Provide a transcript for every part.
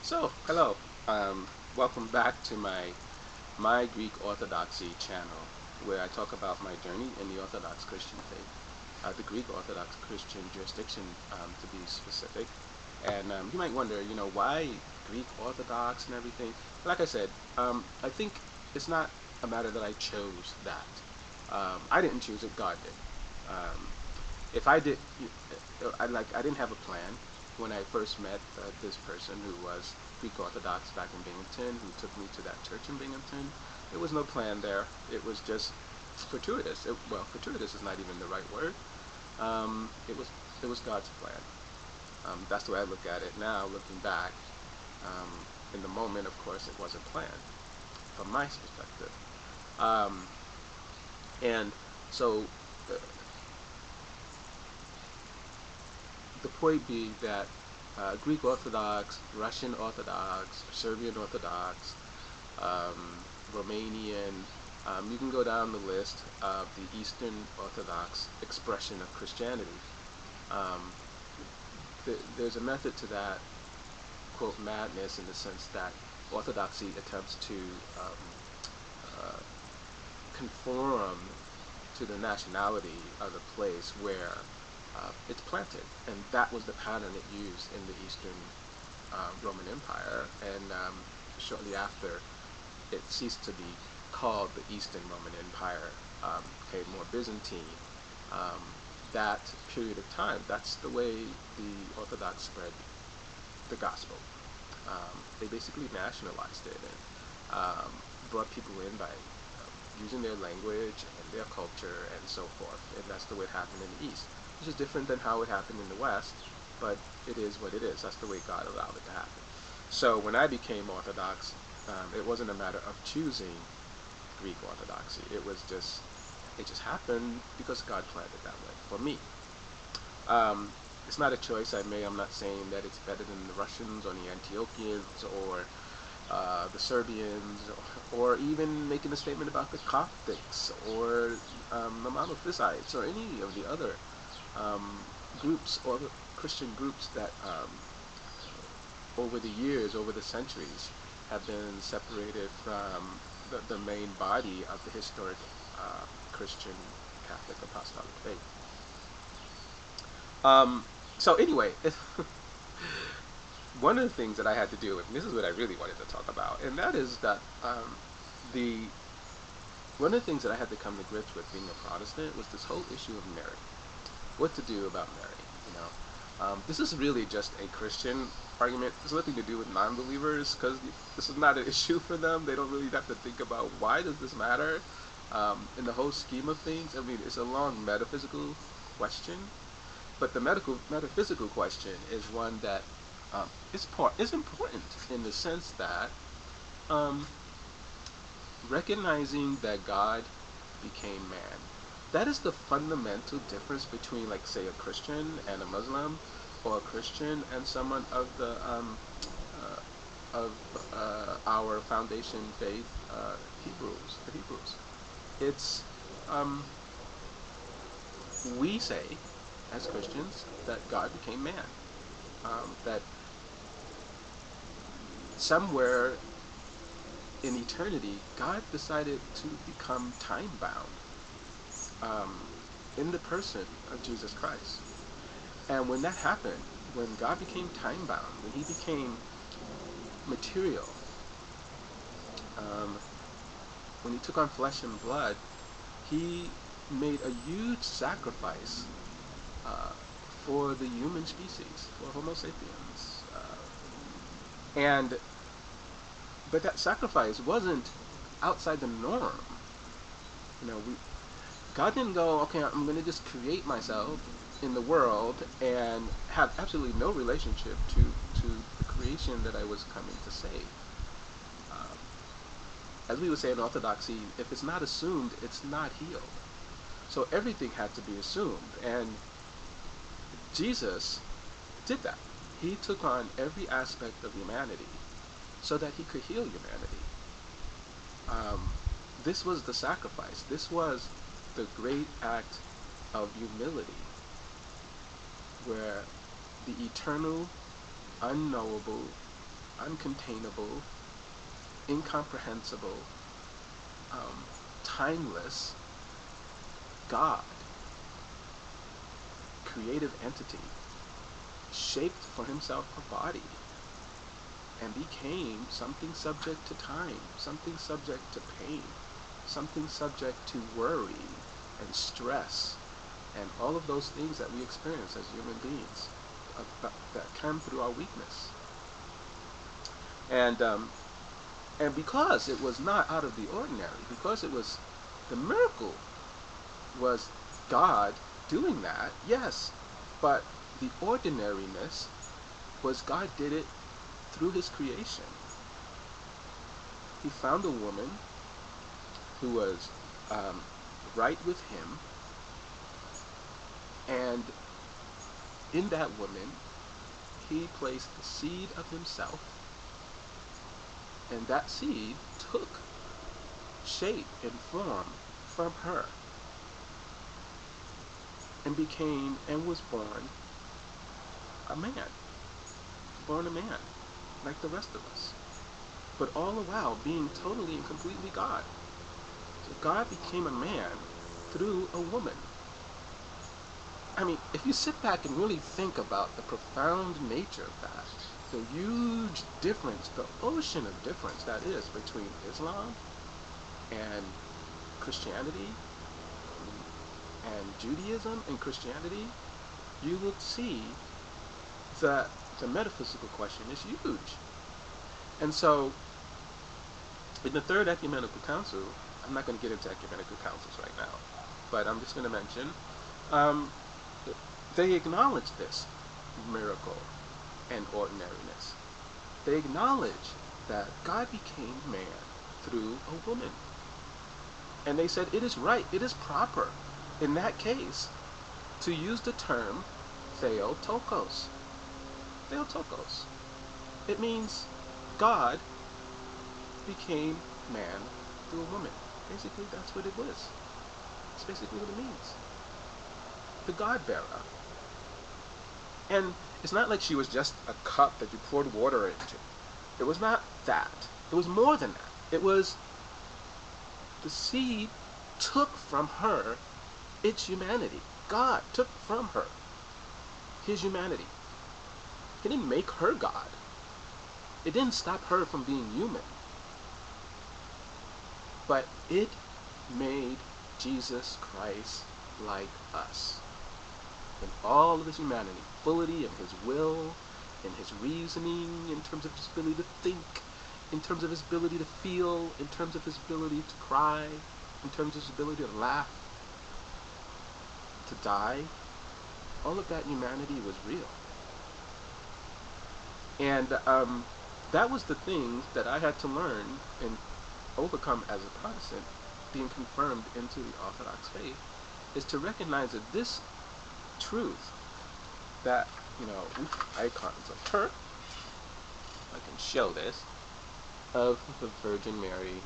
So, hello. Welcome back to my Greek Orthodoxy channel, where I talk about my journey in the Orthodox Christian faith, the Greek Orthodox Christian jurisdiction, to be specific. And you might wonder, why Greek Orthodox and everything. Like I said, I think it's not a matter that I chose that. I didn't choose it; God did. Um, if I did, I didn't have a plan when I first met this person who was Greek Orthodox back in Binghamton, who took me to that church in Binghamton. There was no plan there. It was just fortuitous. Well, fortuitous is not even the right word. It was God's plan. That's the way I look at it now, looking back. Um, in the moment, of course, it wasn't planned from my perspective. Um, and so uh, the point being that Greek Orthodox, Russian Orthodox, Serbian Orthodox, um, Romanian, you can go down the list of the Eastern Orthodox expression of Christianity. Um, there's a method to that, quote, madness, in the sense that Orthodoxy attempts to uh, conform to the nationality of the place where it's planted, and that was the pattern it used in the Eastern Roman Empire, and shortly after it ceased to be called the Eastern Roman Empire, became more Byzantine. Um, that period of time, that's the way the Orthodox spread the gospel. They basically nationalized it and brought people in by using their language and their culture and so forth. And that's the way it happened in the East, which is different than how it happened in the West, but it is what it is. That's the way God allowed it to happen. So when I became Orthodox, it wasn't a matter of choosing Greek Orthodoxy. It just happened because God planned it that way for me. It's not a choice I made. I'm not saying that it's better than the Russians or the Antiochians or the Serbians, or even making a statement about the Coptics or the Monophysites or any of the other um, groups or the Christian groups that over the years, over the centuries, have been separated from the main body of the historic Christian Catholic Apostolic faith. So anyway, one of the things that I had to deal with, and this is what I really wanted to talk about, and that is that the one of the things that I had to come to grips with being a Protestant was this whole issue of marriage. What to do about marriage, this is really just a Christian argument. It's nothing to do with non-believers, because this is not an issue for them. They don't really have to think about why does this matter in the whole scheme of things. I mean, it's a long metaphysical question, but the metaphysical question is one that is important in the sense that um, recognizing that God became man. That is the fundamental difference between, like, say, a Christian and a Muslim, or a Christian and someone of our foundation faith, the Hebrews. It's we say as Christians that God became man. That somewhere in eternity, God decided to become time bound um, in the person of Jesus Christ. And when that happened, when God became time bound, when he became material, um, when he took on flesh and blood, he made a huge sacrifice uh, for the human species, for Homo sapiens. And but that sacrifice wasn't outside the norm. God didn't go, okay, I'm going to just create myself in the world and have absolutely no relationship to the creation that I was coming to save. Um, as we would say in Orthodoxy, if it's not assumed, it's not healed. So everything had to be assumed, and Jesus did that. He took on every aspect of humanity so that he could heal humanity. Um, this was the sacrifice. This was the great act of humility, where the eternal, unknowable, uncontainable, incomprehensible, timeless God, creative entity, shaped for himself a body, and became something subject to time, something subject to pain, something subject to worry and stress, and all of those things that we experience as human beings that come through our weakness. And because it was not out of the ordinary, because it was the miracle was God doing that, yes, but the ordinariness was God did it through his creation. He found a woman who was right with him, and in that woman he placed the seed of himself, and that seed took shape and form from her and became and was born a man, like the rest of us, but all the while being totally and completely God. So God became a man through a woman. I mean, if you sit back and really think about the profound nature of that, the huge difference, the ocean of difference that is between Islam and Christianity and Judaism and Christianity, you would see that the metaphysical question is huge. And so, in the Third Ecumenical Council, I'm not going to get into ecumenical councils right now, but I'm just going to mention, they acknowledge this miracle and ordinariness. They acknowledge that God became man through a woman. And they said it is right, it is proper, in that case, to use the term Theotokos. Theotokos. It means God became man through a woman. Basically, that's what it was. That's basically what it means. The God-bearer. And it's not like she was just a cup that you poured water into. It was not that. It was more than that. It was the seed took from her its humanity. God took from her his humanity. He didn't make her God. It didn't stop her from being human. But it made Jesus Christ like us. In all of his humanity, fullity in his will, in his reasoning, in terms of his ability to think, in terms of his ability to feel, in terms of his ability to cry, in terms of his ability to laugh, to die. All of that humanity was real. And that was the thing that I had to learn and overcome as a Protestant, being confirmed into the Orthodox faith, is to recognize that this truth, that, icons of her, I can show this, of the Virgin Mary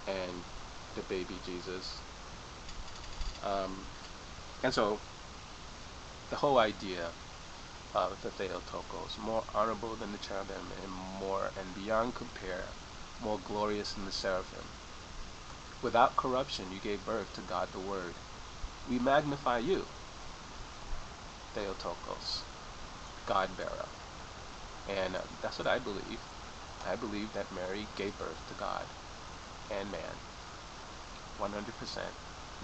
and the baby Jesus. And so the whole idea of the Theotokos, more honorable than the cherubim and more and beyond compare, more glorious than the seraphim. Without corruption you gave birth to God the Word. We magnify you, Theotokos, God-bearer. And that's what I believe. I believe that Mary gave birth to God and man, 100%.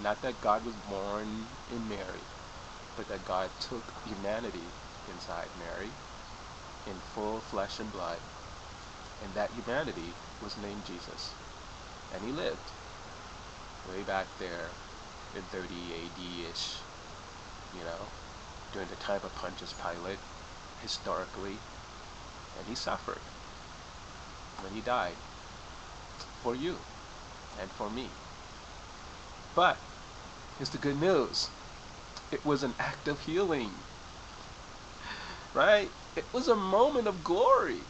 Not that God was born in Mary, but that God took humanity inside Mary in full flesh and blood, and that humanity was named Jesus. And he lived way back there in 30 AD-ish, during the time of Pontius Pilate, historically, and he suffered when he died for you and for me. But here's the good news. It was an act of healing, right? It was a moment of glory.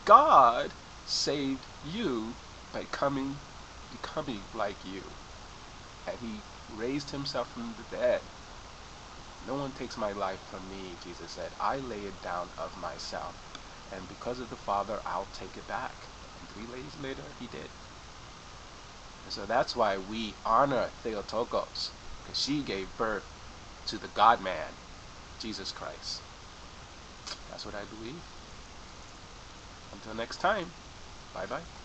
God saved you by becoming like you. And he raised himself from the dead. No one takes my life from me, Jesus said. I lay it down of myself. and because of the Father, I'll take it back. And 3 days later, he did. And so that's why we honor Theotokos, because she gave birth to the God-man, Jesus Christ. That's what I believe. Until next time, bye-bye.